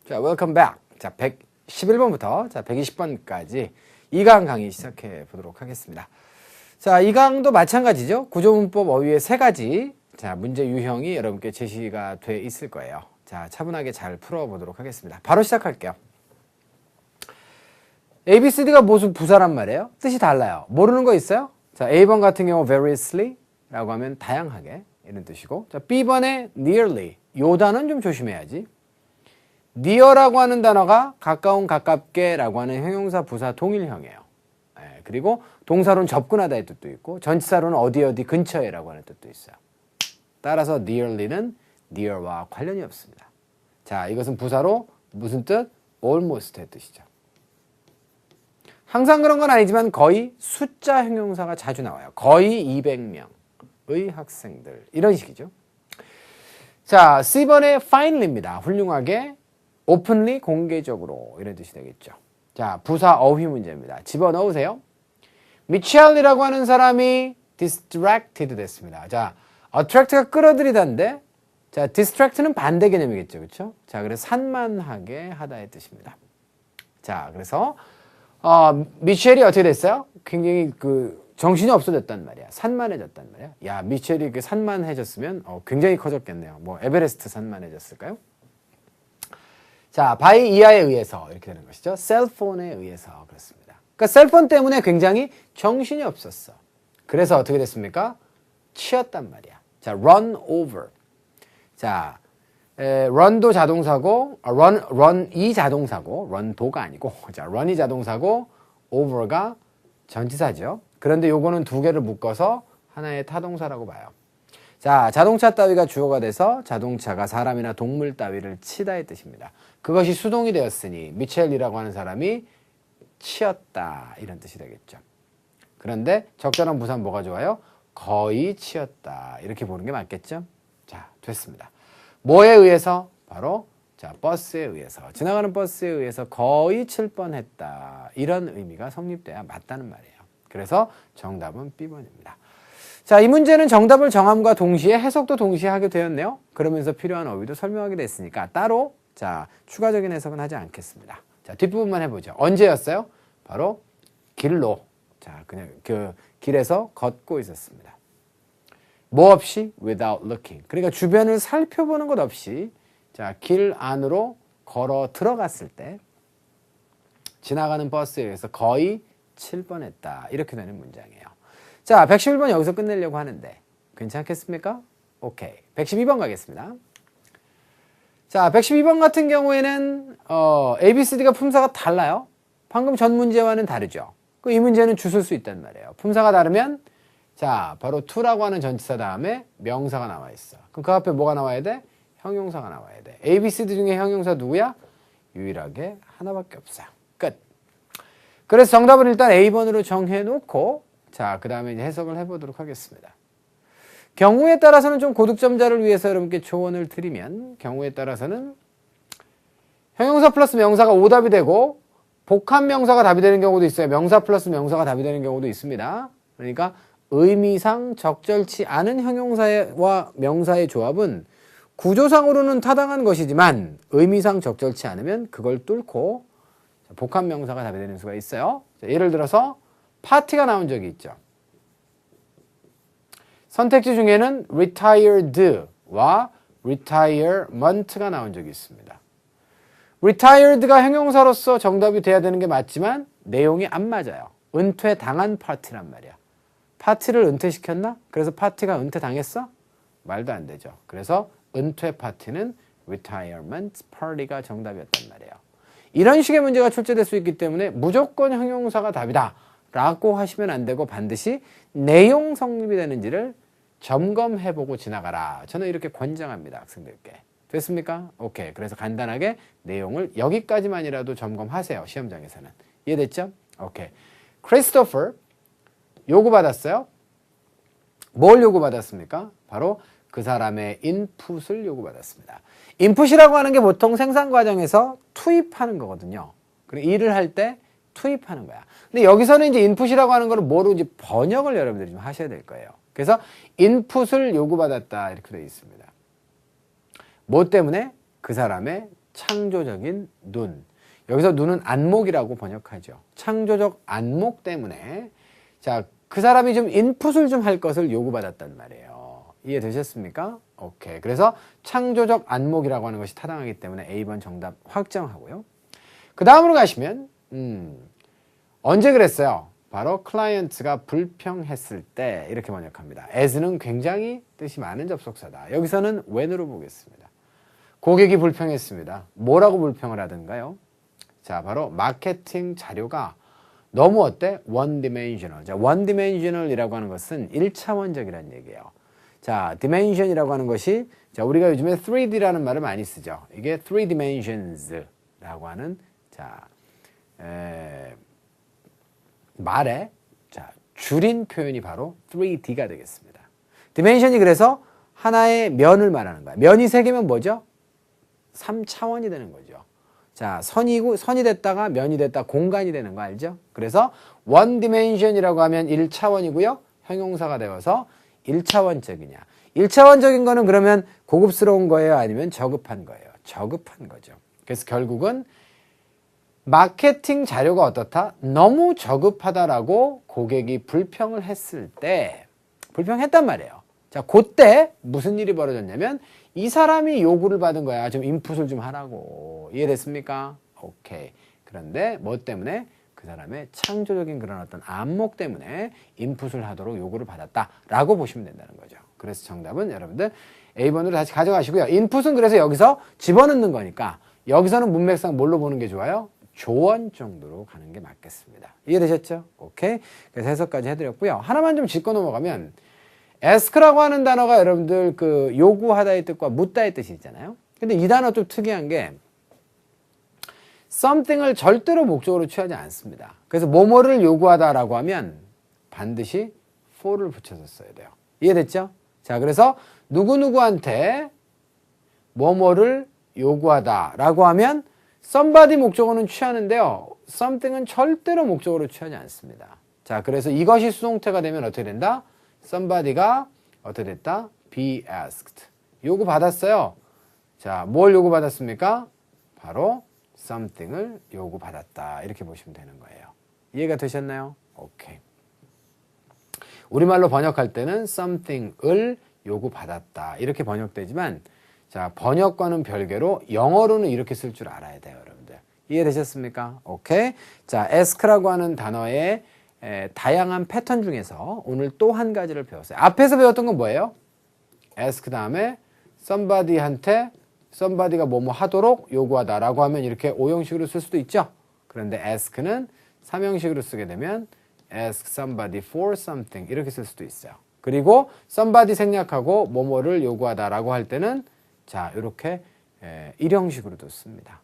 자, welcome back. 자, 111번부터 자, 120번까지 2강 강의 시작해 보도록 하겠습니다. 자, 2강도 마찬가지죠. 구조문법 어휘의 세 가지 자, 문제 유형이 여러분께 제시가 돼 있을 거예요. 자, 차분하게 잘 풀어보도록 하겠습니다. 바로 시작할게요. ABCD가 무슨 부사란 말이에요? 뜻이 달라요. 모르는 거 있어요? 자, A번 같은 경우 variously 라고 하면 다양하게 이런 뜻이고, 자, B번에 nearly 요 단어는 좀 조심해야지. near라고 하는 단어가 가까운, 가깝게 라고 하는 형용사 부사 동일형이에요. 예, 그리고 동사로는 접근하다의 뜻도 있고 전치사로는 어디 어디 근처에 라고 하는 뜻도 있어요. 따라서 nearly는 near와 관련이 없습니다. 자, 이것은 부사로 무슨 뜻? almost의 뜻이죠. 항상 그런 건 아니지만 거의 숫자 형용사가 자주 나와요. 거의 200명의 학생들 이런 식이죠. 자, C번에 finally입니다. 훌륭하게, openly 공개적으로 이런 뜻이 되겠죠. 자, 부사 어휘 문제입니다. 집어넣으세요. 미첼이라고 하는 사람이 distracted 됐습니다. 자, attract가 끌어들이다인데, 자, distract는 반대 개념이겠죠. 그렇죠? 자, 그래서 산만하게 하다의 뜻입니다. 자, 그래서 미첼이 어떻게 됐어요? 굉장히 정신이 없어졌단 말이야. 산만해졌단 말이야. 야, 미첼이 산만해졌으면 굉장히 커졌겠네요. 뭐 에베레스트 산만해졌을까요? 자, by 이하에 의해서 이렇게 되는 것이죠. 셀폰에 의해서 그렇습니다. 그러니까 셀폰 때문에 굉장히 정신이 없었어. 그래서 어떻게 됐습니까? 치였단 말이야. 자, run over. 자, run도 자동사고, run이 자동사고, run도가 아니고, 자, run이 자동사고, over가 전치사죠. 그런데 요거는 두 개를 묶어서 하나의 타동사라고 봐요. 자, 자동차 따위가 주어가 돼서 자동차가 사람이나 동물 따위를 치다의 뜻입니다. 그것이 수동이 되었으니 미첼이라고 하는 사람이 치였다 이런 뜻이 되겠죠. 그런데 적절한 부사는 뭐가 좋아요? 거의 치였다 이렇게 보는 게 맞겠죠. 자, 됐습니다. 뭐에 의해서? 바로 자, 버스에 의해서, 지나가는 버스에 의해서 거의 칠 뻔했다 이런 의미가 성립돼야 맞다는 말이에요. 그래서 정답은 B번입니다. 자, 이 문제는 정답을 정함과 동시에 해석도 동시에 하게 되었네요. 그러면서 필요한 어휘도 설명하게 됐으니까 따로 자, 추가적인 해석은 하지 않겠습니다. 자, 뒷부분만 해보죠. 언제였어요? 바로 길로, 자, 그냥 길에서 걷고 있었습니다. 뭐 없이? without looking. 그러니까 주변을 살펴보는 것 없이 자, 길 안으로 걸어 들어갔을 때 지나가는 버스에 의해서 거의 칠 뻔했다. 이렇게 되는 문장이에요. 자, 111번 여기서 끝내려고 하는데 괜찮겠습니까? 오케이. 112번 가겠습니다. 자, 112번 같은 경우에는 ABCD가 품사가 달라요. 방금 전 문제와는 다르죠. 이 문제는 주술 수 있단 말이에요. 품사가 다르면 자, 바로 to라고 하는 전치사 다음에 명사가 나와 있어. 그럼 그 앞에 뭐가 나와야 돼? 형용사가 나와야 돼. ABCD 중에 형용사 누구야? 유일하게 하나밖에 없어요. 끝. 그래서 정답은 일단 A번으로 정해놓고 자, 그 다음에 이제 해석을 해보도록 하겠습니다. 경우에 따라서는 좀 고득점자를 위해서 여러분께 조언을 드리면 경우에 따라서는 형용사 플러스 명사가 오답이 되고 복합 명사가 답이 되는 경우도 있어요. 명사 플러스 명사가 답이 되는 경우도 있습니다. 그러니까 의미상 적절치 않은 형용사와 명사의 조합은 구조상으로는 타당한 것이지만 의미상 적절치 않으면 그걸 뚫고 복합 명사가 답이 되는 수가 있어요. 자, 예를 들어서 파티가 나온 적이 있죠. 선택지 중에는 retired와 retirement가 나온 적이 있습니다. retired가 형용사로서 정답이 돼야 되는 게 맞지만 내용이 안 맞아요. 은퇴당한 파티란 말이야. 파티를 은퇴시켰나? 그래서 파티가 은퇴당했어? 말도 안 되죠. 그래서 은퇴 파티는 retirement party가 정답이었단 말이에요. 이런 식의 문제가 출제될 수 있기 때문에 무조건 형용사가 답이다 라고 하시면 안 되고 반드시 내용 성립이 되는지를 점검해보고 지나가라. 저는 이렇게 권장합니다. 학생들께. 됐습니까? 오케이. 그래서 간단하게 내용을 여기까지만이라도 점검하세요. 시험장에서는. 이해됐죠? 오케이. 크리스토퍼 요구받았어요. 뭘 요구받았습니까? 바로 그 사람의 인풋을 요구받았습니다. 인풋이라고 하는 게 보통 생산 과정에서 투입하는 거거든요. 그리고 일을 할 때 투입하는 거야. 근데 여기서는 이제 인풋이라고 하는 거를 뭐로 이제 번역을 여러분들이 좀 하셔야 될 거예요. 그래서 인풋을 요구받았다 이렇게 되어 있습니다. 뭐 때문에? 그 사람의 창조적인 눈. 여기서 눈은 안목이라고 번역하죠. 창조적 안목 때문에 자, 그 사람이 좀 인풋을 좀 할 것을 요구받았단 말이에요. 이해되셨습니까? 오케이. 그래서 창조적 안목이라고 하는 것이 타당하기 때문에 A번 정답 확정하고요. 그 다음으로 가시면 언제 그랬어요? 바로 클라이언트가 불평했을 때 이렇게 번역합니다. as는 굉장히 뜻이 많은 접속사다. 여기서는 when으로 보겠습니다. 고객이 불평했습니다. 뭐라고 불평을 하던가요? 자, 바로 마케팅 자료가 너무 어때? one dimensional. 자, one dimensional이라고 하는 것은 1차원적이라는 얘기예요. 자, dimension이라고 하는 것이 자, 우리가 요즘에 3D라는 말을 많이 쓰죠. 이게 3 dimensions라고 하는 자, 말의 자, 줄인 표현이 바로 3D가 되겠습니다. dimension이 그래서 하나의 면을 말하는 거야. 면이 3개면 뭐죠? 3차원이 되는 거죠. 자, 선이 됐다가 면이 됐다 공간이 되는 거 알죠? 그래서 one dimension이라고 하면 1차원이고요. 형용사가 되어서 1차원적이냐. 1차원적인 거는 그러면 고급스러운 거예요? 아니면 저급한 거예요? 저급한 거죠. 그래서 결국은 마케팅 자료가 어떻다? 너무 저급하다라고 고객이 불평을 했을 때 불평했단 말이에요. 자, 그때 무슨 일이 벌어졌냐면 이 사람이 요구를 받은 거야. 좀 인풋을 좀 하라고. 이해됐습니까? 오케이. 그런데 뭐 때문에? 그 사람의 창조적인 그런 어떤 안목 때문에 인풋을 하도록 요구를 받았다라고 보시면 된다는 거죠. 그래서 정답은 여러분들 A번으로 다시 가져가시고요. 인풋은 그래서 여기서 집어넣는 거니까 여기서는 문맥상 뭘로 보는 게 좋아요? 조언 정도로 가는 게 맞겠습니다. 이해되셨죠? 오케이. 그래서 해석까지 해드렸고요. 하나만 좀 짚고 넘어가면 ask라고 하는 단어가 여러분들 그 요구하다의 뜻과 묻다의 뜻이 있잖아요. 근데 이 단어 좀 특이한 게 something을 절대로 목적으로 취하지 않습니다. 그래서 뭐뭐를 요구하다라고 하면 반드시 for를 붙여서 써야 돼요. 이해됐죠? 자, 그래서 누구누구한테 뭐뭐를 요구하다라고 하면 somebody 목적어는 취하는데요. something은 절대로 목적으로 취하지 않습니다. 자, 그래서 이것이 수동태가 되면 어떻게 된다? somebody가 어떻게 됐다? be asked. 요구 받았어요. 자, 뭘 요구 받았습니까? 바로 something을 요구 받았다. 이렇게 보시면 되는 거예요. 이해가 되셨나요? 오케이. 우리말로 번역할 때는 something을 요구 받았다. 이렇게 번역되지만 자, 번역과는 별개로 영어로는 이렇게 쓸 줄 알아야 돼요, 여러분들. 이해되셨습니까? 오케이. 자, ask라고 하는 단어의 다양한 패턴 중에서 오늘 또 한 가지를 배웠어요. 앞에서 배웠던 건 뭐예요? ask 다음에 somebody한테 somebody가 뭐뭐 하도록 요구하다라고 하면 이렇게 5형식으로 쓸 수도 있죠. 그런데 ask는 3형식으로 쓰게 되면 ask somebody for something 이렇게 쓸 수도 있어요. 그리고 somebody 생략하고 뭐뭐를 요구하다라고 할 때는 자, 이렇게 1형식으로도 씁니다.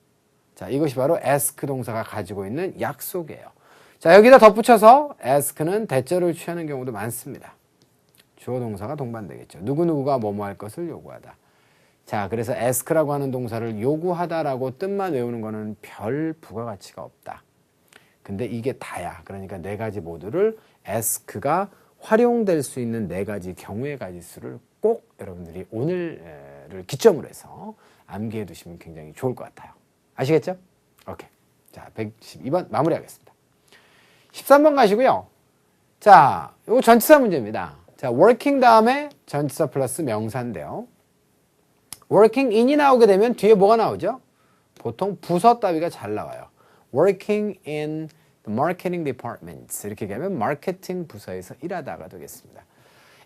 자, 이것이 바로 ask 동사가 가지고 있는 약속이에요. 자, 여기다 덧붙여서 ask는 대절을 취하는 경우도 많습니다. 주어 동사가 동반되겠죠. 누구누구가 뭐뭐 할 것을 요구하다. 자, 그래서 ask라고 하는 동사를 요구하다라고 뜻만 외우는 거는 별 부가가치가 없다. 근데 이게 다야. 그러니까 네 가지 모두를 ask가 활용될 수 있는 네 가지 경우의 가지수를 꼭 여러분들이 오늘을 기점으로 해서 암기해 두시면 굉장히 좋을 것 같아요. 아시겠죠? 오케이. 자, 112번 마무리하겠습니다. 13번 가시고요. 자, 이거 전치사 문제입니다. 자, working 다음에 전치사 플러스 명사인데요. working in이 나오게 되면 뒤에 뭐가 나오죠? 보통 부서 따위가 잘 나와요. working in the marketing department. 이렇게 얘기하면 마케팅 부서에서 일하다가 되겠습니다.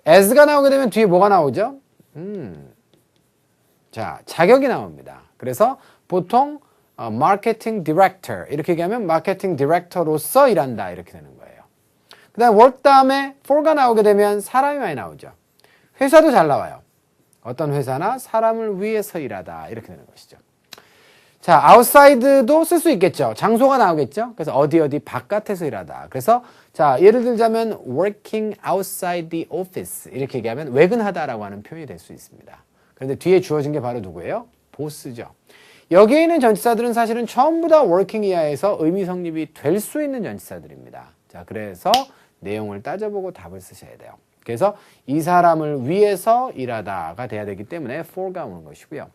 as가 나오게 되면 뒤에 뭐가 나오죠? 자, 자격이 나옵니다. 그래서 보통 마케팅 디렉터 이렇게 얘기하면 마케팅 디렉터로서 일한다 이렇게 되는 거예요. 그 다음에 work 다음에 for가 나오게 되면 사람이 많이 나오죠. 회사도 잘 나와요. 어떤 회사나 사람을 위해서 일하다 이렇게 되는 것이죠. 자, outside도 쓸 수 있겠죠. 장소가 나오겠죠. 그래서 어디 바깥에서 일하다. 그래서 자, 예를 들자면 working outside the office 이렇게 얘기하면 외근하다라고 하는 표현이 될 수 있습니다. 그런데 뒤에 주어진 게 바로 누구예요? 보스죠. 여기에 있는 전치사들은 사실은 전부 다 working 이하에서 의미 성립이 될 수 있는 전치사들입니다. 자, 그래서 내용을 따져보고 답을 쓰셔야 돼요. 그래서 이 사람을 위해서 일하다가 돼야 되기 때문에 for가 오는 것이고요.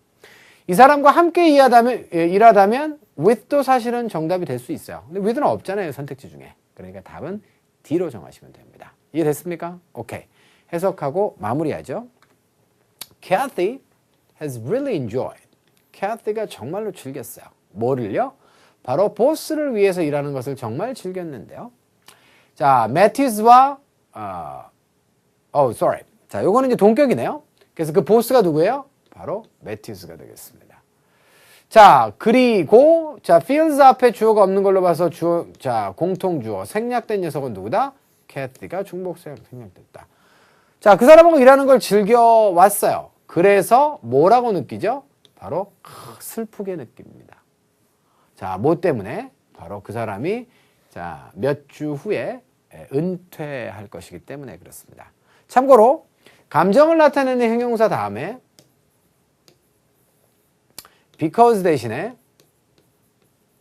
이 사람과 함께 일하다면 with도 사실은 정답이 될 수 있어요. 근데 with는 없잖아요. 선택지 중에. 그러니까 답은 D로 정하시면 됩니다. 이해됐습니까? 오케이. 해석하고 마무리하죠. Kathy has really enjoyed. Kathy가 정말로 즐겼어요. 뭐를요? 바로 보스를 위해서 일하는 것을 정말 즐겼는데요. 자, Matthews와 sorry. 자, 요거는 이제 동격이네요. 그래서 그 보스가 누구예요? 바로 Matthews가 되겠습니다. 자, 그리고 자, fields 앞에 주어가 없는 걸로 봐서 공통 주어 생략된 녀석은 누구다? Kathy가 중복생 생략됐다. 자, 그 사람하고 일하는 걸 즐겨 왔어요. 그래서 뭐라고 느끼죠? 바로 슬프게 느낍니다. 자, 뭐 때문에? 바로 그 사람이 자, 몇 주 후에 은퇴할 것이기 때문에 그렇습니다. 참고로 감정을 나타내는 형용사 다음에 because 대신에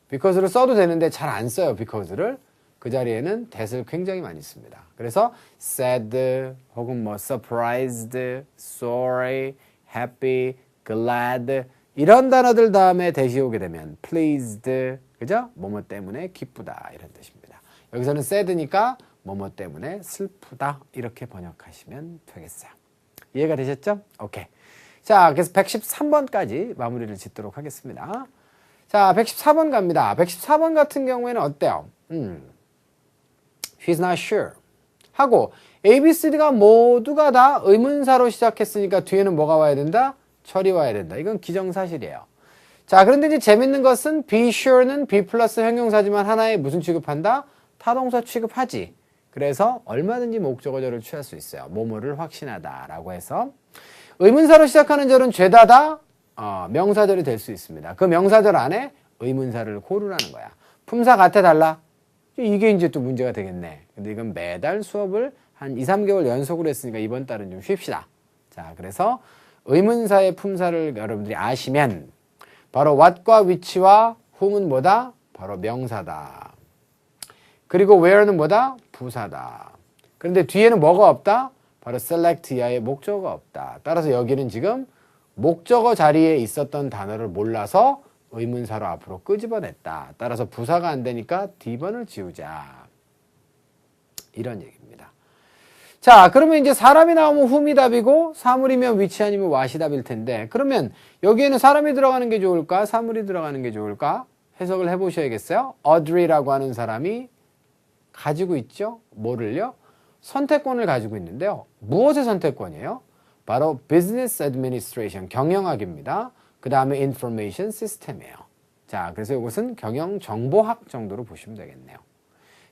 because를 써도 되는데 잘 안 써요. because를. 그 자리에는 that을 굉장히 많이 씁니다. 그래서 sad 혹은 뭐 surprised, sorry, happy, glad 이런 단어들 다음에 that이 오게 되면 pleased, 그죠? 뭐뭐 때문에 기쁘다 이런 뜻입니다. 여기서는 sad니까 뭐뭐 때문에 슬프다 이렇게 번역하시면 되겠어요. 이해가 되셨죠? 오케이. 자, 그래서 113번까지 마무리를 짓도록 하겠습니다. 자, 114번 갑니다. 114번 같은 경우에는 어때요? She's not sure. 하고 A, B, C, D가 모두가 다 의문사로 시작했으니까 뒤에는 뭐가 와야 된다? 철이 와야 된다. 이건 기정사실이에요. 자, 그런데 이제 재밌는 것은 be sure는 be 플러스 형용사지만 하나의 무슨 취급한다? 타동사 취급하지. 그래서 얼마든지 목적어절을 취할 수 있어요. 뭐뭐를 확신하다라고 해서 의문사로 시작하는 절은 죄다 다 명사절이 될 수 있습니다. 그 명사절 안에 의문사를 고르라는 거야. 품사 같아 달라? 이게 이제 또 문제가 되겠네. 근데 이건 매달 수업을 한 2, 3개월 연속으로 했으니까 이번 달은 좀 쉽시다. 자, 그래서 의문사의 품사를 여러분들이 아시면 바로 what과 which와 whom은 뭐다? 바로 명사다. 그리고 where는 뭐다? 부사다. 그런데 뒤에는 뭐가 없다? 바로 select 이하의 목적어가 없다. 따라서 여기는 지금 목적어 자리에 있었던 단어를 몰라서 의문사로 앞으로 끄집어냈다. 따라서 부사가 안 되니까 D번을 지우자. 이런 얘기입니다. 자, 그러면 이제 사람이 나오면 whom이 답이고 사물이면 which 아니면 what이 답일 텐데 그러면 여기에는 사람이 들어가는 게 좋을까? 사물이 들어가는 게 좋을까? 해석을 해보셔야겠어요. Audrey라고 하는 사람이 가지고 있죠? 뭐를요? 선택권을 가지고 있는데요. 무엇의 선택권이에요? 바로 Business Administration, 경영학입니다. 그 다음에 Information System이에요. 자, 그래서 이것은 경영정보학 정도로 보시면 되겠네요.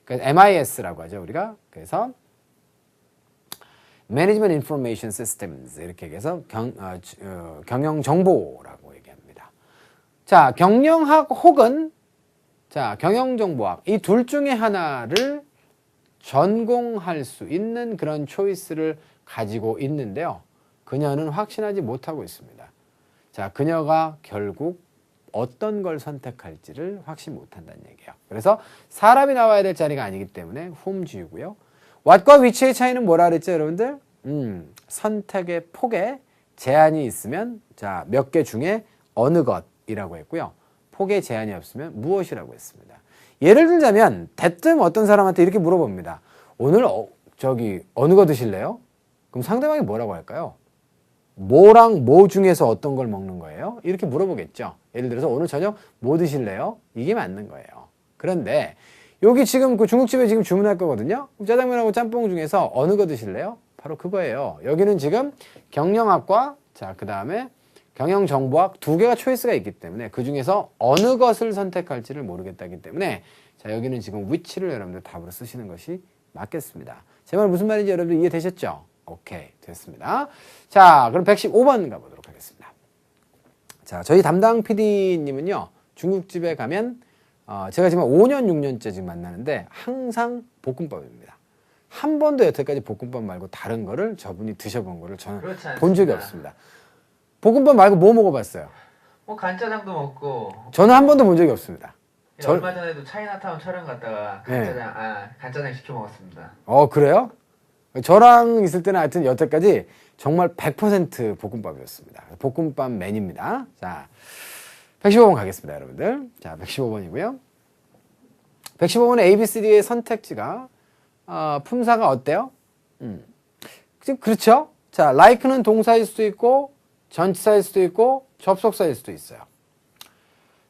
그러니까 MIS라고 하죠, 우리가. 그래서 Management Information Systems 이렇게 해서 경영정보라고 얘기합니다. 자, 경영학 혹은 자, 경영정보학 이 둘 중에 하나를 전공할 수 있는 그런 초이스를 가지고 있는데요. 그녀는 확신하지 못하고 있습니다. 자, 그녀가 결국 어떤 걸 선택할지를 확신 못한다는 얘기예요. 그래서 사람이 나와야 될 자리가 아니기 때문에 whom 지우고요. what과 which의 차이는 뭐라 그랬죠, 여러분들? 선택의 폭에 제한이 있으면 자, 몇 개 중에 어느 것이라고 했고요. 폭에 제한이 없으면 무엇이라고 했습니다. 예를 들자면 대뜸 어떤 사람한테 이렇게 물어봅니다. 오늘 어느 거 드실래요? 그럼 상대방이 뭐라고 할까요? 뭐랑 뭐 중에서 어떤 걸 먹는 거예요? 이렇게 물어보겠죠. 예를 들어서 오늘 저녁 뭐 드실래요? 이게 맞는 거예요. 그런데 여기 지금 그 중국집에 지금 주문할 거거든요. 짜장면하고 짬뽕 중에서 어느 거 드실래요? 바로 그거예요. 여기는 지금 경영학과 자, 그 다음에 경영정보학 두 개가 초이스가 있기 때문에 그 중에서 어느 것을 선택할지를 모르겠다기 때문에 자, 여기는 지금 which를 여러분들 답으로 쓰시는 것이 맞겠습니다. 제 말 무슨 말인지 여러분들 이해되셨죠? 오케이, 됐습니다. 자, 그럼 115번 가보도록 하겠습니다. 자, 저희 담당 PD님은요, 중국집에 가면, 제가 지금 5년, 6년째 지금 만나는데, 항상 볶음밥입니다. 한 번도 여태까지 볶음밥 말고 다른 거를 저분이 드셔본 거를 저는 본 적이 없습니다. 볶음밥 말고 뭐 먹어봤어요? 뭐 간짜장도 먹고. 저는 한 번도 본 적이 없습니다. 얼마 전에도 차이나타운 촬영 갔다가 간짜장 시켜 먹었습니다. 그래요? 저랑 있을 때는 하여튼 여태까지 정말 100% 볶음밥이었습니다. 볶음밥맨입니다. 자, 115번 가겠습니다, 여러분들. 자, 115번이고요. 115번의 ABCD의 선택지가 품사가 어때요? 그렇죠? 자, like는 동사일 수도 있고 전치사일 수도 있고 접속사일 수도 있어요.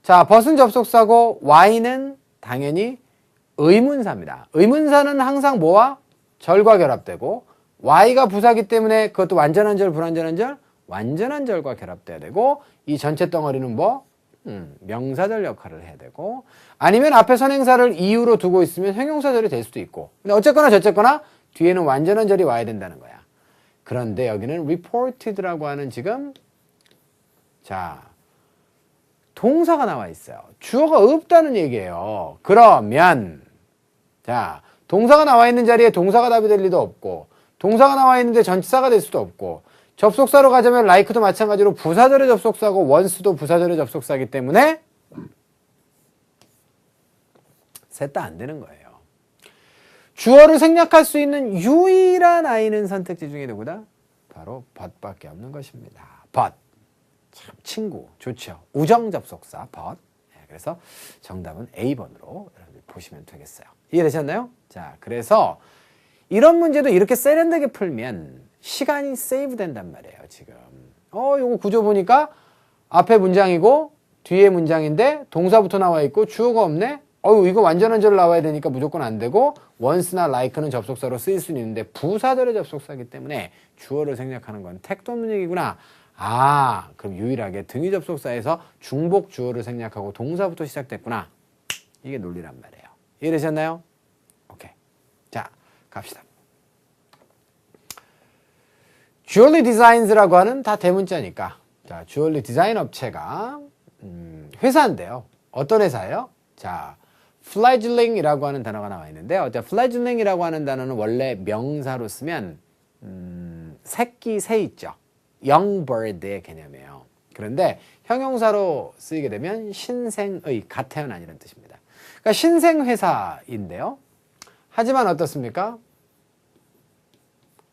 자, but은 접속사고 y는 당연히 의문사입니다. 의문사는 항상 뭐와? 절과 결합되고 y가 부사기 때문에 그것도 완전한 절, 불완전한 절? 완전한 절과 결합돼야 되고 이 전체 덩어리는 뭐? 명사절 역할을 해야 되고 아니면 앞에 선행사를 이유로 두고 있으면 형용사절이 될 수도 있고 근데 어쨌거나 저쨌거나 뒤에는 완전한 절이 와야 된다는 거야. 그런데 여기는 reported라고 하는 지금 자 동사가 나와 있어요. 주어가 없다는 얘기예요. 그러면 자 동사가 나와 있는 자리에 동사가 답이 될 리도 없고 동사가 나와 있는데 전치사가 될 수도 없고 접속사로 가자면 like도 마찬가지로 부사절의 접속사고 once도 부사절의 접속사이기 때문에 셋 다 안 되는 거예요. 주어를 생략할 수 있는 유일한 아이는 선택지 중에 누구다? 바로 but밖에 없는 것입니다. but. 참 친구 좋죠. 우정 접속사 but. 그래서 정답은 A번으로 여러분들 보시면 되겠어요. 이해되셨나요? 자, 그래서 이런 문제도 이렇게 세련되게 풀면 시간이 세이브 된단 말이에요, 지금. 요거 구조 보니까 앞에 문장이고 뒤에 문장인데 동사부터 나와 있고 주어가 없네? 이거 완전한 절 나와야 되니까 무조건 안 되고 once나 like는 접속사로 쓰일 수는 있는데 부사절의 접속사이기 때문에 주어를 생략하는 건 택도 없는 얘기구나. 그럼 유일하게 등위 접속사에서 중복 주어를 생략하고 동사부터 시작됐구나. 이게 논리란 말이에요. 이해되셨나요? 오케이. 자, 갑시다. 주얼리 디자인즈라고 하는 다 대문자니까. 자, 주얼리 디자인 업체가 회사인데요. 어떤 회사예요? 자, fledgling이라고 하는 단어가 나와 있는데요. 자, fledgling이라고 하는 단어는 원래 명사로 쓰면 새끼 새 있죠. young bird의 개념이에요. 그런데 형용사로 쓰이게 되면 신생의 갓 태어난이라는 뜻입니다. 그러니까 신생 회사인데요. 하지만 어떻습니까?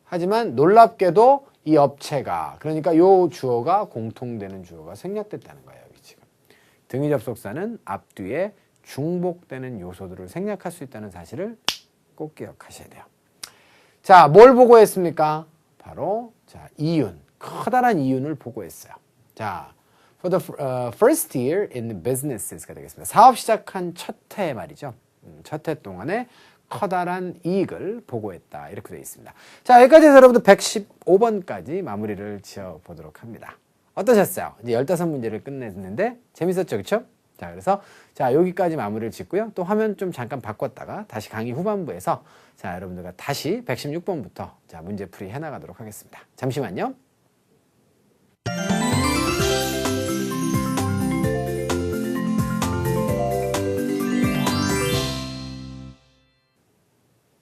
하지만 놀랍게도 이 업체가 그러니까 요 주어가 공통되는 주어가 생략됐다는 거예요. 여기 지금 등위 접속사는 앞뒤에 중복되는 요소들을 생략할 수 있다는 사실을 꼭 기억하셔야 돼요. 자, 뭘 보고했습니까? 바로 자 이윤, 커다란 이윤을 보고했어요. 자, for the first year in businesses가 되겠습니다. 사업 시작한 첫 해 말이죠. 첫 해 동안에 커다란 이익을 보고했다. 이렇게 되어 있습니다. 자, 여기까지 해서 여러분들 115번까지 마무리를 지어보도록 합니다. 어떠셨어요? 이제 15문제를 끝냈는데 재밌었죠? 그쵸? 자, 그래서 자, 여기까지 마무리를 짓고요. 또 화면 좀 잠깐 바꿨다가 다시 강의 후반부에서 자, 여러분들과 다시 116번부터 자, 문제풀이 해나가도록 하겠습니다. 잠시만요.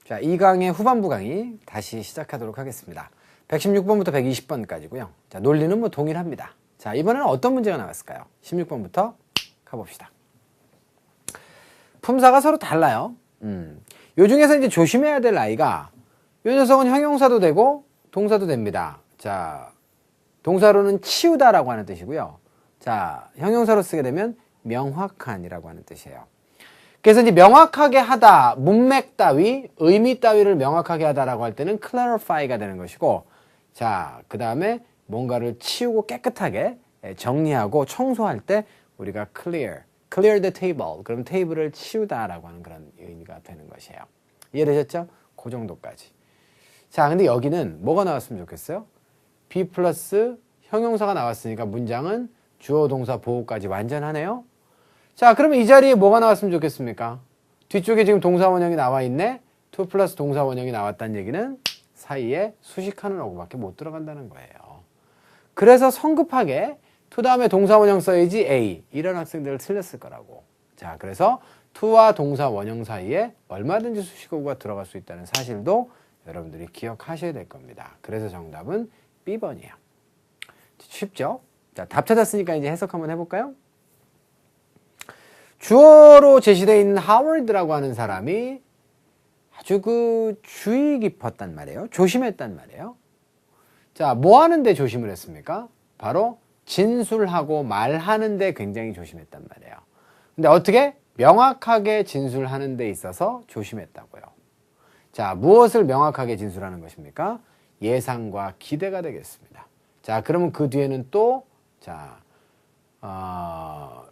자, 이 강의 후반부 강의 다시 시작하도록 하겠습니다. 116번부터 120번까지고요. 자, 논리는 뭐 동일합니다. 자, 이번에는 어떤 문제가 나왔을까요? 16번부터 가봅시다. 품사가 서로 달라요. 요 중에서 이제 조심해야 될 아이가 요 녀석은 형용사도 되고 동사도 됩니다. 자, 동사로는 치우다라고 하는 뜻이고요. 자, 형용사로 쓰게 되면 명확한이라고 하는 뜻이에요. 그래서 이제 명확하게 하다, 문맥 따위, 의미 따위를 명확하게 하다라고 할 때는 clarify가 되는 것이고, 자, 그 다음에 뭔가를 치우고 깨끗하게 정리하고 청소할 때 우리가 clear the table. 그럼 테이블을 치우다라고 하는 그런 의미가 되는 것이에요. 이해되셨죠? 그 정도까지. 자, 근데 여기는 뭐가 나왔으면 좋겠어요? be 플러스 형용사가 나왔으니까 문장은 주어, 동사, 보호까지 완전하네요. 자, 그러면 이 자리에 뭐가 나왔으면 좋겠습니까? 뒤쪽에 지금 동사 원형이 나와 있네. to 플러스 동사 원형이 나왔다는 얘기는 사이에 수식하는 어구밖에 못 들어간다는 거예요. 그래서 성급하게 to 다음에 동사 원형 써야지 A. 이런 학생들을 틀렸을 거라고. 자, 그래서 to와 동사 원형 사이에 얼마든지 수식어구가 들어갈 수 있다는 사실도 여러분들이 기억하셔야 될 겁니다. 그래서 정답은 B번이에요. 쉽죠? 자, 답 찾았으니까 이제 해석 한번 해볼까요? 주어로 제시되어 있는 하워드라고 하는 사람이 아주 주의 깊었단 말이에요. 조심했단 말이에요. 자, 뭐 하는데 조심을 했습니까? 바로 진술하고 말하는데 굉장히 조심했단 말이에요. 근데 어떻게? 명확하게 진술하는 데 있어서 조심했다고요. 자, 무엇을 명확하게 진술하는 것입니까? 예상과 기대가 되겠습니다. 자, 그러면 그 뒤에는 또, 자,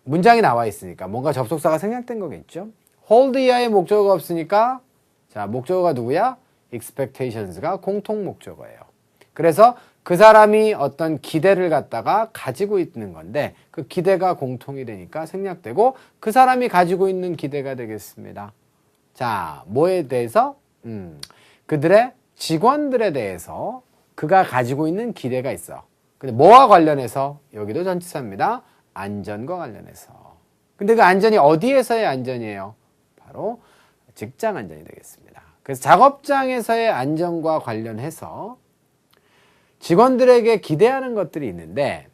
문장이 나와 있으니까 뭔가 접속사가 생략된 거겠죠? hold 이하의 목적어가 없으니까, 자, 목적어가 누구야? expectations가 공통 목적어예요. 그래서 그 사람이 어떤 기대를 갖다가 가지고 있는 건데 그 기대가 공통이 되니까 생략되고 그 사람이 가지고 있는 기대가 되겠습니다. 자, 뭐에 대해서? 그들의 직원들에 대해서 그가 가지고 있는 기대가 있어. 근데 뭐와 관련해서? 여기도 전치사입니다. 안전과 관련해서. 근데 그 안전이 어디에서의 안전이에요? 바로 직장 안전이 되겠습니다. 그래서 작업장에서의 안전과 관련해서 직원들에게 기대하는 것들이 있는데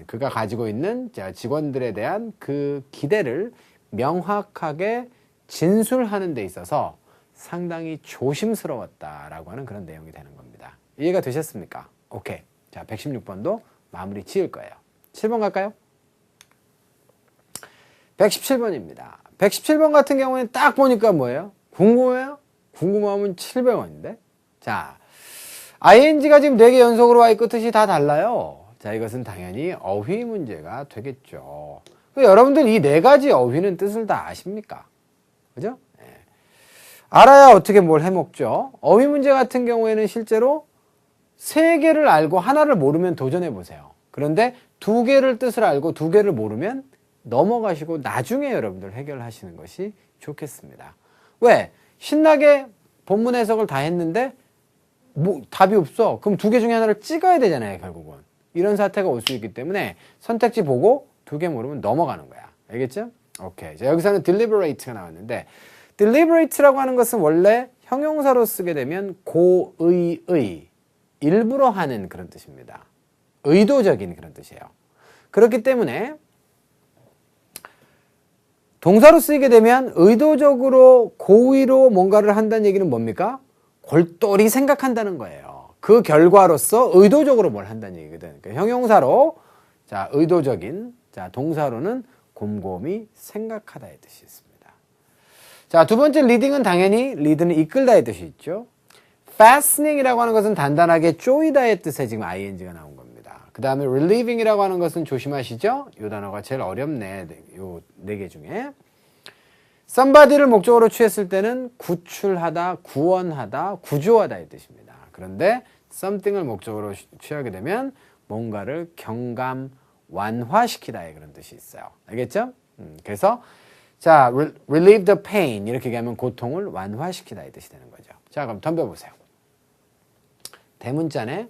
그가 가지고 있는 직원들에 대한 그 기대를 명확하게 진술하는 데 있어서 상당히 조심스러웠다라고 하는 그런 내용이 되는 겁니다. 이해가 되셨습니까? 오케이. 자, 116번도 마무리 지을 거예요. 7번 갈까요? 117번입니다. 117번 같은 경우에는 딱 보니까 뭐예요? 궁금해요? 궁금하면 700원인데? 자, ing가 지금 4개 연속으로 와 있고 뜻이 다 달라요. 자, 이것은 당연히 어휘 문제가 되겠죠. 여러분들 이 4가지 어휘는 뜻을 다 아십니까? 그죠? 네. 알아야 어떻게 뭘 해먹죠. 어휘 문제 같은 경우에는 실제로 3개를 알고 하나를 모르면 도전해 보세요. 그런데 2개를 뜻을 알고 2개를 모르면 넘어가시고 나중에 여러분들 해결하시는 것이 좋겠습니다. 왜? 신나게 본문 해석을 다 했는데 뭐 답이 없어. 그럼 2개 중에 하나를 찍어야 되잖아요, 결국은. 이런 사태가 올 수 있기 때문에 선택지 보고 2개 모르면 넘어가는 거야. 알겠죠? 오케이. 자, 여기서는 deliberate가 나왔는데 deliberate라고 하는 것은 원래 형용사로 쓰게 되면 고의의, 일부러 하는 그런 뜻입니다. 의도적인 그런 뜻이에요. 그렇기 때문에 동사로 쓰이게 되면 의도적으로 고의로 뭔가를 한다는 얘기는 뭡니까? 골똘히 생각한다는 거예요. 그 결과로서 의도적으로 뭘 한다는 얘기거든. 그러니까 형용사로 자, 의도적인, 자, 동사로는 곰곰이 생각하다의 뜻이 있습니다. 자, 두 번째 리딩은 당연히 리드는 이끌다의 뜻이 있죠. fastening이라고 하는 것은 단단하게 조이다의 뜻에 지금 ing가 나온 겁니다. 그 다음에 relieving이라고 하는 것은 조심하시죠. 이 단어가 제일 어렵네. 요 4개 중에. somebody를 목적으로 취했을 때는 구출하다, 구원하다, 구조하다의 뜻입니다. 그런데 something을 목적으로 취하게 되면 뭔가를 경감, 완화시키다의 그런 뜻이 있어요. 알겠죠? 그래서 자, relieve the pain 이렇게 얘기하면 고통을 완화시키다의 뜻이 되는 거죠. 자, 그럼 덤벼보세요. 대문자네.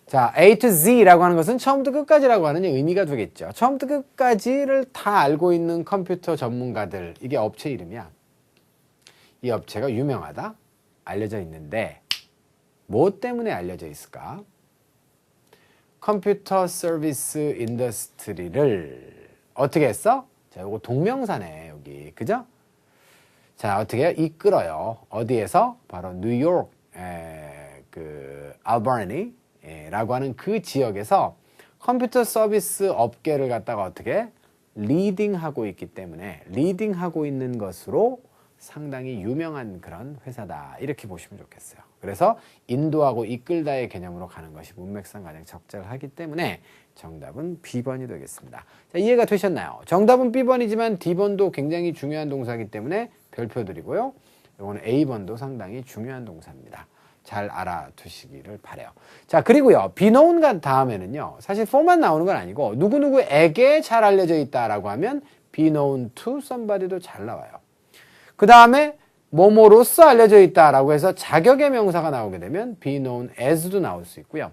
자, A to Z라고 하는 것은 처음부터 끝까지라고 하는 의미가 되겠죠. 처음부터 끝까지를 다 알고 있는 컴퓨터 전문가들, 이게 업체 이름이야. 이 업체가 유명하다? 알려져 있는데 뭐 때문에 알려져 있을까? 컴퓨터 서비스 인더스트리를 어떻게 했어? 자, 요거 동명사네, 여기. 그죠? 자, 어떻게 해요? 이끌어요. 어디에서? 바로 뉴욕, 알바니 라고 하는 그 지역에서 컴퓨터 서비스 업계를 갖다가 어떻게 리딩하고 있기 때문에 리딩하고 있는 것으로 상당히 유명한 그런 회사다. 이렇게 보시면 좋겠어요. 그래서 인도하고 이끌다의 개념으로 가는 것이 문맥상 가장 적절하기 때문에 정답은 B번이 되겠습니다. 자, 이해가 되셨나요? 정답은 B번이지만 D번도 굉장히 중요한 동사이기 때문에 별표 드리고요. 이거는 A번도 상당히 중요한 동사입니다. 잘 알아두시기를 바라요. 자, 그리고요. be known 다음에는요. 사실 for만 나오는 건 아니고 누구누구에게 잘 알려져 있다라고 하면 be known to somebody도 잘 나와요. 그 다음에 뭐뭐로서 알려져 있다라고 해서 자격의 명사가 나오게 되면 be known as도 나올 수 있고요.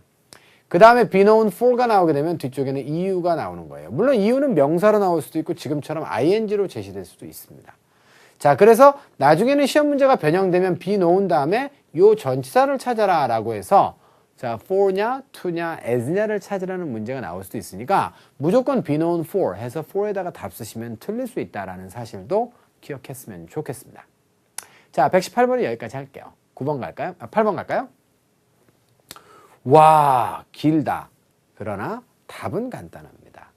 그 다음에 be known for가 나오게 되면 뒤쪽에는 이유가 나오는 거예요. 물론 이유는 명사로 나올 수도 있고 지금처럼 ing로 제시될 수도 있습니다. 자, 그래서 나중에는 시험 문제가 변형되면 be known 다음에 요 전치사를 찾아라 라고 해서 자, for냐, to냐, as냐를 찾으라는 문제가 나올 수도 있으니까 무조건 be known for 해서 for에다가 답 쓰시면 틀릴 수 있다라는 사실도 기억했으면 좋겠습니다. 자, 118번이 여기까지 할게요. 9번 갈까요? 8번 갈까요? 와, 길다. 그러나 답은 간단합니다.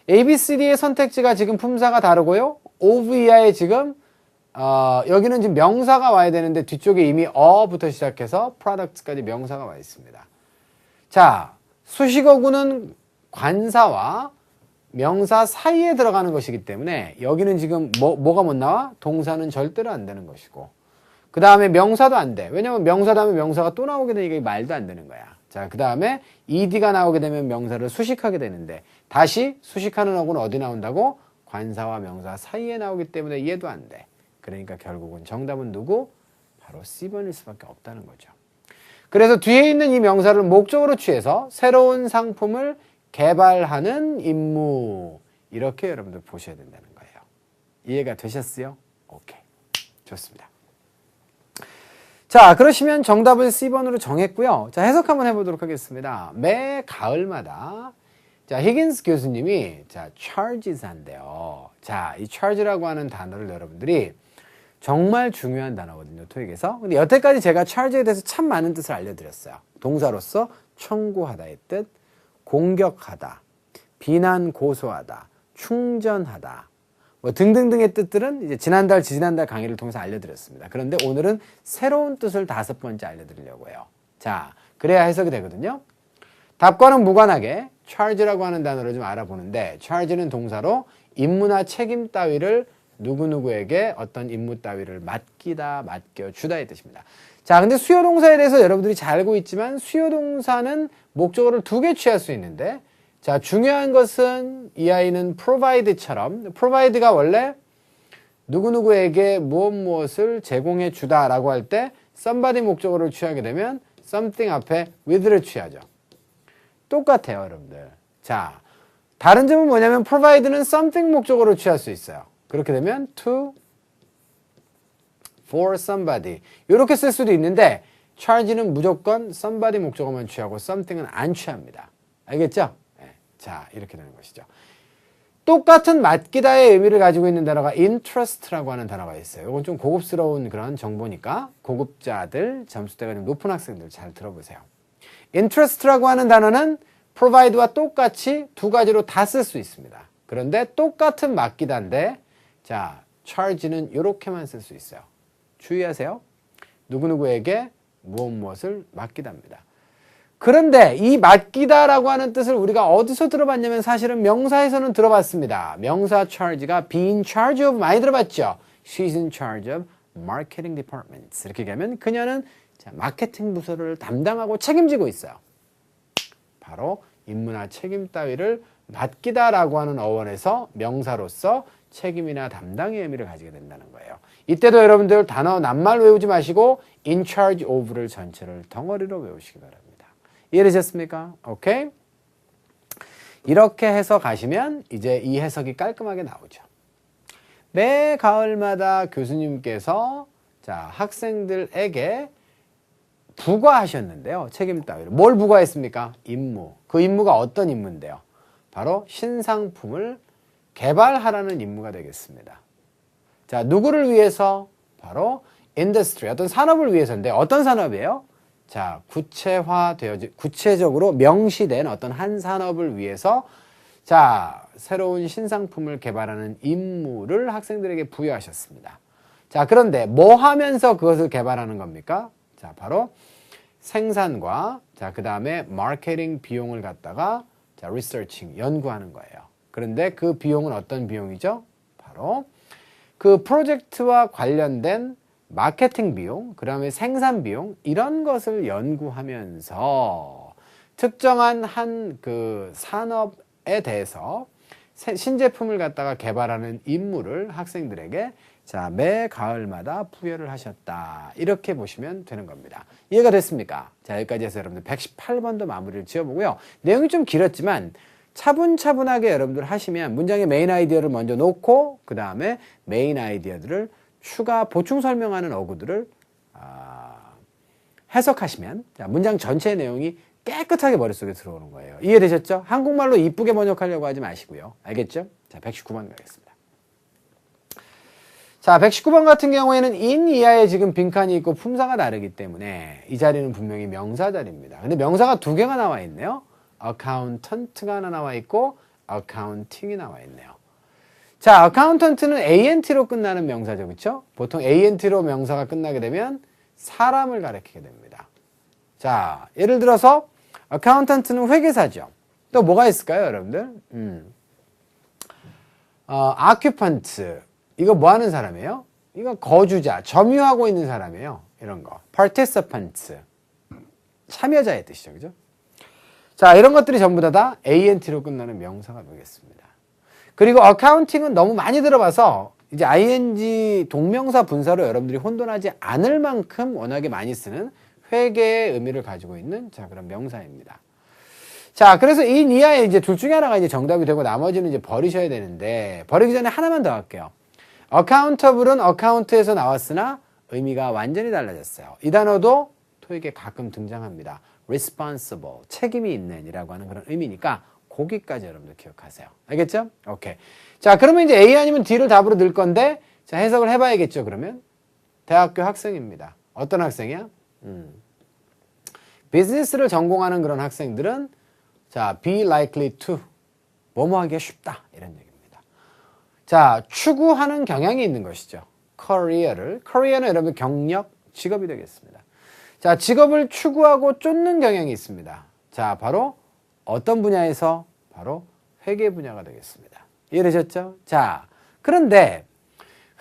A, B, C, D의 선택지가 지금 품사가 다르고요. of 이하에 지금 여기는 지금 명사가 와야 되는데 뒤쪽에 이미 어부터 시작해서 products까지 명사가 와 있습니다. 자, 수식어구는 관사와 명사 사이에 들어가는 것이기 때문에 여기는 지금 뭐가 못 나와? 동사는 절대로 안 되는 것이고 그 다음에 명사도 안 돼. 왜냐면 명사 다음에 명사가 또 나오게 되니까 말도 안 되는 거야. 자, 그 다음에 ed가 나오게 되면 명사를 수식하게 되는데 다시 수식하는 어구는 어디 나온다고? 관사와 명사 사이에 나오기 때문에 얘도 안 돼. 그러니까 결국은 정답은 누구? 바로 C번일 수밖에 없다는 거죠. 그래서 뒤에 있는 이 명사를 목적으로 취해서 새로운 상품을 개발하는 임무 이렇게 여러분들 보셔야 된다는 거예요. 이해가 되셨어요? 오케이. 좋습니다. 자, 그러시면 정답은 C번으로 정했고요. 자, 해석 한번 해보도록 하겠습니다. 매 가을마다 자, 히긴스 교수님이 자, charges 한대요. 자, 이 charge라고 하는 단어를 여러분들이 정말 중요한 단어거든요, 토익에서. 근데 여태까지 제가 charge에 대해서 참 많은 뜻을 알려드렸어요. 동사로서 청구하다의 뜻, 공격하다, 비난 고소하다, 충전하다, 뭐 등등등의 뜻들은 이제 지난달 강의를 통해서 알려드렸습니다. 그런데 오늘은 새로운 뜻을 5번째 알려드리려고 해요. 자, 그래야 해석이 되거든요. 답과는 무관하게 charge라고 하는 단어를 좀 알아보는데 charge는 동사로 임무나 책임 따위를 누구누구에게 어떤 임무 따위를 맡기다, 맡겨주다의 뜻입니다. 자, 근데 수요동사에 대해서 여러분들이 잘 알고 있지만 수요동사는 목적어를 2개 취할 수 있는데 자, 중요한 것은 이 아이는 provide처럼 provide가 원래 누구누구에게 무엇을 제공해 주다라고 할 때 somebody 목적어를 취하게 되면 something 앞에 with를 취하죠. 똑같아요, 여러분들. 자, 다른 점은 뭐냐면 provide는 something 목적어로 취할 수 있어요. 그렇게 되면 to, for somebody 이렇게 쓸 수도 있는데 charge는 무조건 somebody 목적어만 취하고 something은 안 취합니다. 알겠죠? 네. 자, 이렇게 되는 것이죠. 똑같은 맡기다의 의미를 가지고 있는 단어가 interest라고 하는 단어가 있어요. 이건 좀 고급스러운 그런 정보니까 고급자들, 점수대가 좀 높은 학생들 잘 들어보세요. interest라고 하는 단어는 provide와 똑같이 2가지로 다 쓸 수 있습니다. 그런데 똑같은 맡기다인데 자, charge는 이렇게만 쓸 수 있어요. 주의하세요. 누구누구에게 무엇을 맡기다입니다. 그런데 이 맡기다라고 하는 뜻을 우리가 어디서 들어봤냐면 사실은 명사에서는 들어봤습니다. 명사 charge가 be in charge of 많이 들어봤죠. She's in charge of marketing departments. 이렇게 얘기하면 그녀는 자, 마케팅 부서를 담당하고 책임지고 있어요. 바로 임무나 책임 따위를 맡기다라고 하는 어원에서 명사로서 책임이나 담당의 의미를 가지게 된다는 거예요. 이때도 여러분들 단어 낱말 외우지 마시고 in charge of를 전체를 덩어리로 외우시기 바랍니다. 이해되셨습니까? 오케이? 이렇게 해서 가시면 이제 이 해석이 깔끔하게 나오죠. 매 가을마다 교수님께서 자, 학생들에게 부과하셨는데요. 책임 따위를. 뭘 부과했습니까? 임무. 그 임무가 어떤 임무인데요? 바로 신상품을 개발하라는 임무가 되겠습니다. 자, 누구를 위해서? 바로 인더스트리, 어떤 산업을 위해서인데 어떤 산업이에요? 자, 구체적으로 명시된 어떤 한 산업을 위해서 자, 새로운 신상품을 개발하는 임무를 학생들에게 부여하셨습니다. 자, 그런데 뭐 하면서 그것을 개발하는 겁니까? 자, 바로 생산과 자, 그 다음에 마케팅 비용을 갖다가 자, 리서칭, 연구하는 거예요. 그런데 그 비용은 어떤 비용이죠? 바로 그 프로젝트와 관련된 마케팅 비용, 그 다음에 생산 비용, 이런 것을 연구하면서 특정한 한 그 산업에 대해서 신제품을 갖다가 개발하는 임무를 학생들에게 자, 매 가을마다 부여를 하셨다. 이렇게 보시면 되는 겁니다. 이해가 됐습니까? 자, 여기까지 해서 여러분들 118번도 마무리를 지어보고요. 내용이 좀 길었지만 차분차분하게 여러분들 하시면 문장의 메인 아이디어를 먼저 놓고 그 다음에 메인 아이디어들을 추가 보충 설명하는 어구들을 해석하시면 자, 문장 전체의 내용이 깨끗하게 머릿속에 들어오는 거예요. 이해되셨죠? 한국말로 이쁘게 번역하려고 하지 마시고요. 알겠죠? 자, 119번 가겠습니다. 자, 119번 같은 경우에는 in 이하에 지금 빈칸이 있고 품사가 다르기 때문에 이 자리는 분명히 명사 자리입니다. 근데 명사가 두 개가 나와 있네요. accountant가 하나 나와 있고 accounting이 나와 있네요. 자, accountant는 ant로 끝나는 명사죠. 그렇죠? 보통 ant로 명사가 끝나게 되면 사람을 가리키게 됩니다. 자, 예를 들어서 accountant는 회계사죠. 또 뭐가 있을까요, 여러분들? occupant. 이거 뭐 하는 사람이에요? 이거 거주자, 점유하고 있는 사람이에요. 이런 거. participant. 참여자의 뜻이죠. 그죠? 자, 이런 것들이 전부 다 ant로 끝나는 명사가 되겠습니다. 그리고 accounting은 너무 많이 들어봐서 이제 ing 동명사 분사로 여러분들이 혼돈하지 않을 만큼 워낙에 많이 쓰는 회계의 의미를 가지고 있는 자, 그런 명사입니다. 자, 그래서 이 이하에 이제 둘 중에 하나가 이제 정답이 되고 나머지는 이제 버리셔야 되는데 버리기 전에 하나만 더 할게요. accountable은 account에서 나왔으나 의미가 완전히 달라졌어요. 이 단어도 토익에 가끔 등장합니다. responsible, 책임이 있는 이라고 하는 그런 의미니까 거기까지 여러분들 기억하세요. 알겠죠? 오케이. 자, 그러면 이제 A 아니면 D를 답으로 넣을 건데 자, 해석을 해봐야겠죠, 그러면? 대학교 학생입니다. 어떤 학생이야? 비즈니스를 전공하는 그런 학생들은 자, be likely to 뭐뭐 하기가 쉽다 이런 얘기입니다. 자, 추구하는 경향이 있는 것이죠. career는 여러분 경력, 직업이 되겠습니다. 자, 직업을 추구하고 쫓는 경향이 있습니다. 자, 바로 어떤 분야에서? 바로 회계 분야가 되겠습니다. 이해되셨죠? 자, 그런데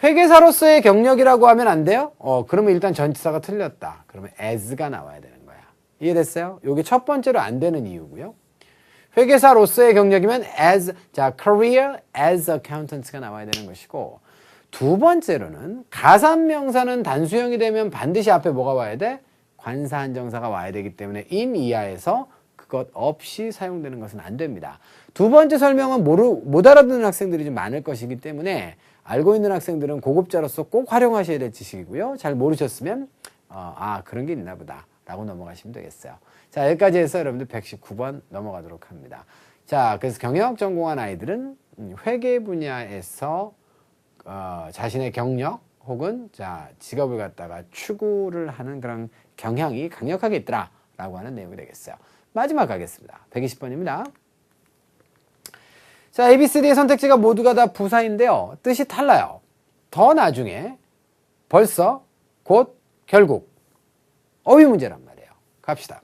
회계사로서의 경력이라고 하면 안 돼요? 그러면 일단 전치사가 틀렸다. 그러면 as가 나와야 되는 거야. 이해됐어요? 이게 첫 번째로 안 되는 이유고요. 회계사로서의 경력이면 as, 자, career as accountants가 나와야 되는 것이고, 두 번째로는 가산명사는 단수형이 되면 반드시 앞에 뭐가 와야 돼? 관사한정사가 와야 되기 때문에 in 이하에서 그것 없이 사용되는 것은 안 됩니다. 두 번째 설명은 못 알아듣는 학생들이 좀 많을 것이기 때문에 알고 있는 학생들은 고급자로서 꼭 활용하셔야 될 지식이고요. 잘 모르셨으면 그런 게 있나 보다 라고 넘어가시면 되겠어요. 자, 여기까지 해서 여러분들 119번 넘어가도록 합니다. 자, 그래서 경영 전공한 아이들은 회계 분야에서 자신의 경력 혹은 자, 직업을 갖다가 추구를 하는 그런 경향이 강력하게 있더라 라고 하는 내용이 되겠어요. 마지막 가겠습니다. 120번입니다. 자, A, B, C, D의 선택지가 모두가 다 부사인데요. 뜻이 달라요. 더 나중에, 벌써, 곧, 결국. 어휘 문제란 말이에요. 갑시다.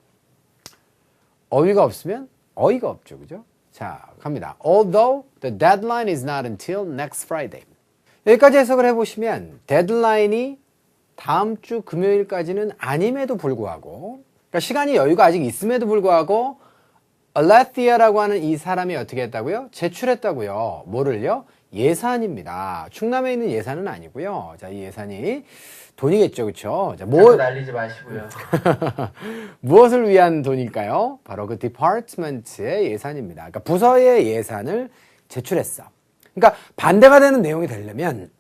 어휘가 없으면 어휘가 없죠. 그죠? 자, 갑니다. Although the deadline is not until next Friday. 여기까지 해석을 해보시면 데드라인이 다음 주 금요일까지는 아님에도 불구하고 그러니까 시간이 여유가 아직 있음에도 불구하고 알레티아라고 하는 이 사람이 어떻게 했다고요? 제출했다고요. 뭐를요? 예산입니다. 충남에 있는 예산은 아니고요. 자, 이 예산이 돈이겠죠. 그렇죠? 자, 자꾸 날리지 마시고요. 무엇을 위한 돈일까요? 바로 그 디파트먼트의 예산입니다. 그러니까 부서의 예산을 제출했어. 그러니까 반대가 되는 내용이 되려면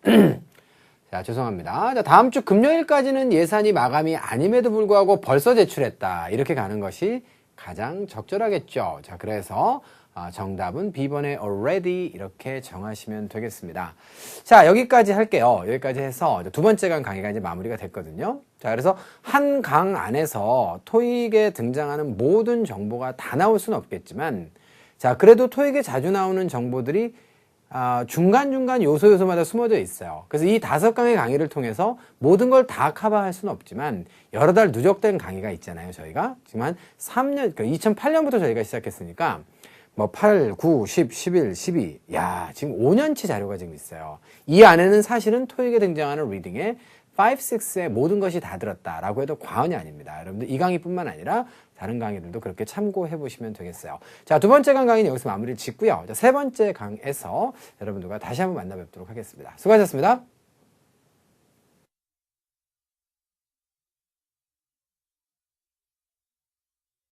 자, 죄송합니다. 자, 다음 주 금요일까지는 예산이 마감이 아님에도 불구하고 벌써 제출했다. 이렇게 가는 것이 가장 적절하겠죠. 자, 그래서 정답은 B번에 already 이렇게 정하시면 되겠습니다. 자, 여기까지 할게요. 여기까지 해서 두 번째 강 강의가 이제 마무리가 됐거든요. 자, 그래서 한 강 안에서 토익에 등장하는 모든 정보가 다 나올 수는 없겠지만 자, 그래도 토익에 자주 나오는 정보들이 중간중간 요소마다 숨어져 있어요. 그래서 이 5강의 강의를 통해서 모든 걸 다 커버할 수는 없지만 여러 달 누적된 강의가 있잖아요. 저희가 지금 한 3년, 2008년부터 저희가 시작했으니까 뭐 8, 9, 10, 11, 12 야, 지금 5년치 자료가 지금 있어요. 이 안에는 사실은 토익에 등장하는 리딩에 5, 6의 모든 것이 다 들었다라고 해도 과언이 아닙니다. 여러분들 이 강의뿐만 아니라 다른 강의들도 그렇게 참고해 보시면 되겠어요. 자, 두 번째 강의는 여기서 마무리를 짓고요. 자, 세 번째 강에서 여러분들과 다시 한번 만나 뵙도록 하겠습니다. 수고하셨습니다.